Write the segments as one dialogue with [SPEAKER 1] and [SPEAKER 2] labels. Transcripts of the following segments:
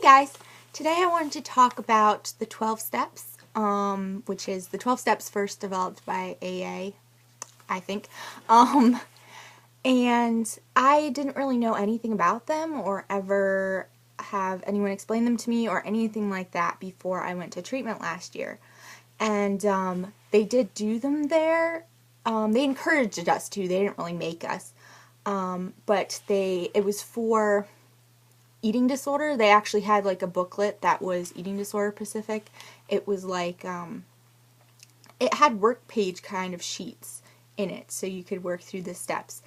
[SPEAKER 1] guys, today I wanted to talk about the 12 steps, which is the 12 steps first developed by AA, I think, and I didn't really know anything about them or ever have anyone explain them to me or anything like that before I went to treatment last year. And they did do them there. They encouraged us to. They didn't really make us. But it was for eating disorder. They actually had like a booklet that was eating disorder specific. It was like, it had work page kind of sheets in it so you could work through the steps.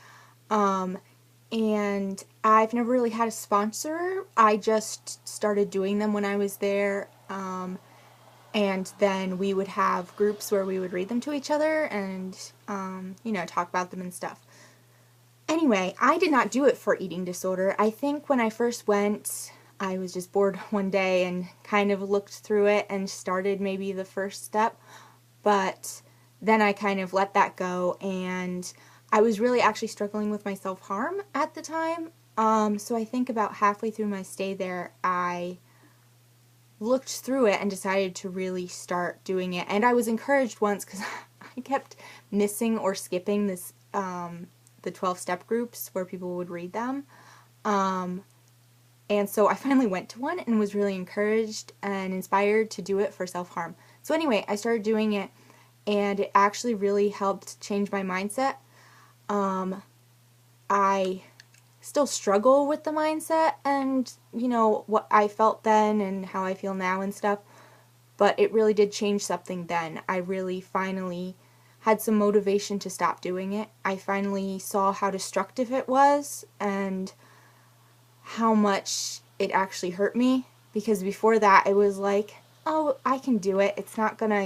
[SPEAKER 1] And I've never really had a sponsor. I just started doing them when I was there. And then we would have groups where we would read them to each other and, talk about them and stuff. Anyway, I did not do it for eating disorder. I think when I first went, I was just bored one day and kind of looked through it and started maybe the first step. But then I kind of let that go, and I was really actually struggling with my self-harm at the time. So I think about halfway through my stay there, I looked through it and decided to really start doing it. And I was encouraged once because I kept missing or skipping this the 12-step groups where people would read them. And so I finally went to one and was really encouraged and inspired to do it for self-harm. So anyway, I started doing it, and it actually really helped change my mindset. I still struggle with the mindset and, what I felt then and how I feel now and stuff, but it really did change something then. I really finally had some motivation to stop doing it. I finally saw how destructive it was and how much it actually hurt me, because before that it was like, oh, I can do it. It's not gonna,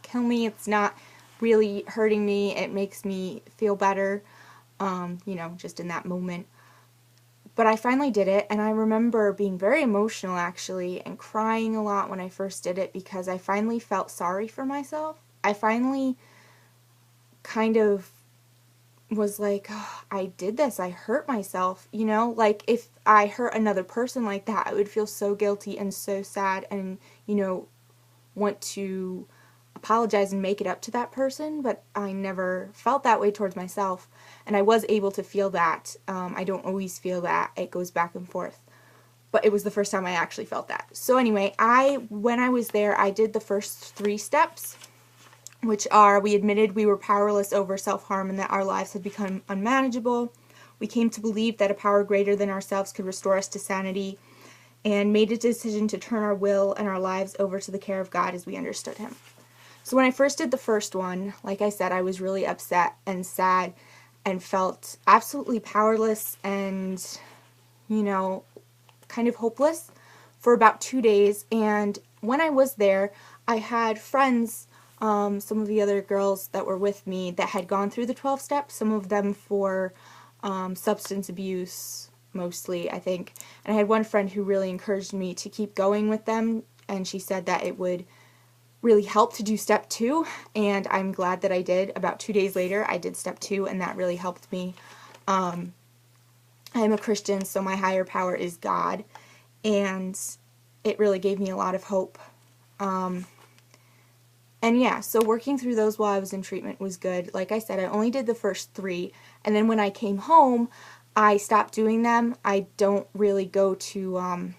[SPEAKER 1] kill me. It's not really hurting me. It makes me feel better, just in that moment. But I finally did it, and I remember being very emotional actually and crying a lot when I first did it because I finally felt sorry for myself. I finally kind of was like, oh, I did this, I hurt myself, like if I hurt another person like that, I would feel so guilty and so sad and, want to apologize and make it up to that person, but I never felt that way towards myself, and I was able to feel that. I don't always feel that, it goes back and forth, but it was the first time I actually felt that. So anyway, when I was there, I did the first 3 steps, which are: we admitted we were powerless over self-harm and that our lives had become unmanageable. We came to believe that a power greater than ourselves could restore us to sanity, and made a decision to turn our will and our lives over to the care of God as we understood Him. So when I first did the first one, like I said, I was really upset and sad and felt absolutely powerless and, kind of hopeless for about 2 days. And when I was there, I had friends, some of the other girls that were with me that had gone through the 12 steps, some of them for substance abuse mostly, I think. And I had one friend who really encouraged me to keep going with them, and she said that it would really help to do step 2, and I'm glad that I did. About 2 days later, I did step 2, and that really helped me. I am a Christian, so my higher power is God, and it really gave me a lot of hope. And yeah, so working through those while I was in treatment was good. Like I said, I only did the first 3, and then when I came home, I stopped doing them. I don't really go to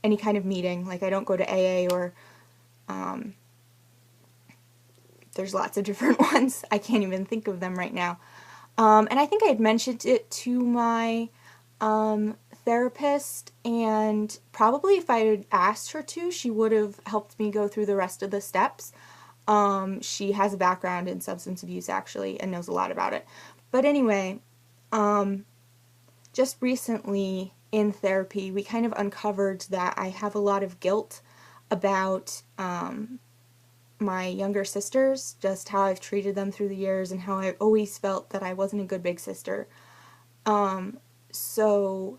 [SPEAKER 1] any kind of meeting. Like, I don't go to AA or there's lots of different ones. I can't even think of them right now. And I think I had mentioned it to my therapist, and probably if I had asked her to, she would have helped me go through the rest of the steps. She has a background in substance abuse, actually, and knows a lot about it. But anyway, just recently in therapy, we kind of uncovered that I have a lot of guilt about my younger sisters, just how I've treated them through the years and how I've always felt that I wasn't a good big sister. So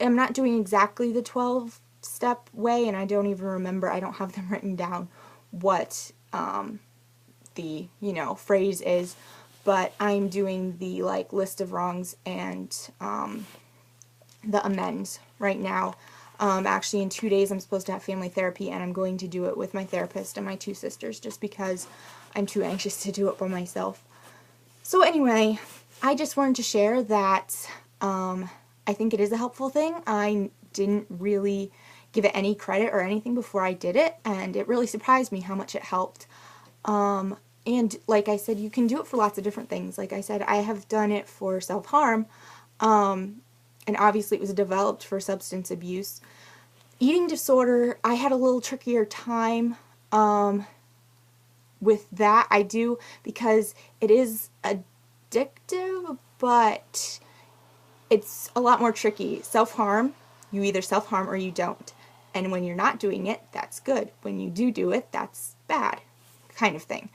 [SPEAKER 1] I'm not doing exactly the 12-step way, and I don't even remember, I don't have them written down, what the, phrase is, but I'm doing the, list of wrongs and the amends right now. Actually, in 2 days I'm supposed to have family therapy, and I'm going to do it with my therapist and my two sisters just because I'm too anxious to do it by myself. So anyway, I just wanted to share that I think it is a helpful thing. I didn't really give it any credit or anything before I did it, and it really surprised me how much it helped. And like I said, you can do it for lots of different things. Like I said, I have done it for self-harm, and obviously it was developed for substance abuse. Eating disorder, I had a little trickier time with that. I do, because it is addictive, but it's a lot more tricky. Self-harm, you either self-harm or you don't. And when you're not doing it, that's good. When you do it, that's bad, kind of thing.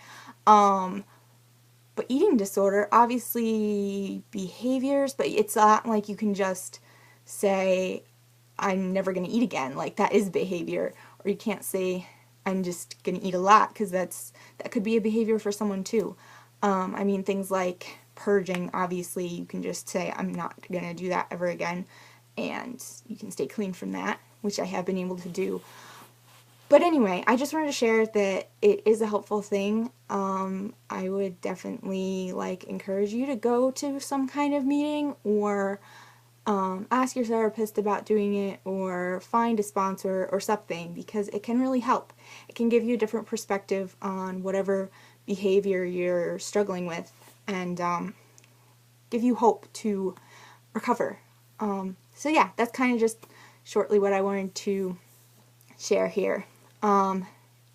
[SPEAKER 1] But eating disorder, obviously behaviors, but it's not like you can just say, I'm never going to eat again. Like, that is behavior. Or you can't say, I'm just going to eat a lot, because that could be a behavior for someone too. I mean, things like purging, obviously you can just say, I'm not going to do that ever again, and you can stay clean from that, which I have been able to do. But anyway, I just wanted to share that it is a helpful thing. I would definitely encourage you to go to some kind of meeting, or ask your therapist about doing it, or find a sponsor or something, because it can really help. It can give you a different perspective on whatever behavior you're struggling with, and give you hope to recover. So yeah, that's kind of just shortly what I wanted to share here.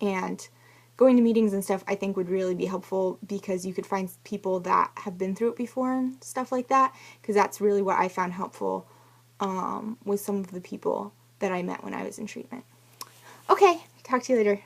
[SPEAKER 1] And going to meetings and stuff, I think, would really be helpful, because you could find people that have been through it before and stuff like that, because that's really what I found helpful with some of the people that I met when I was in treatment. Okay, talk to you later.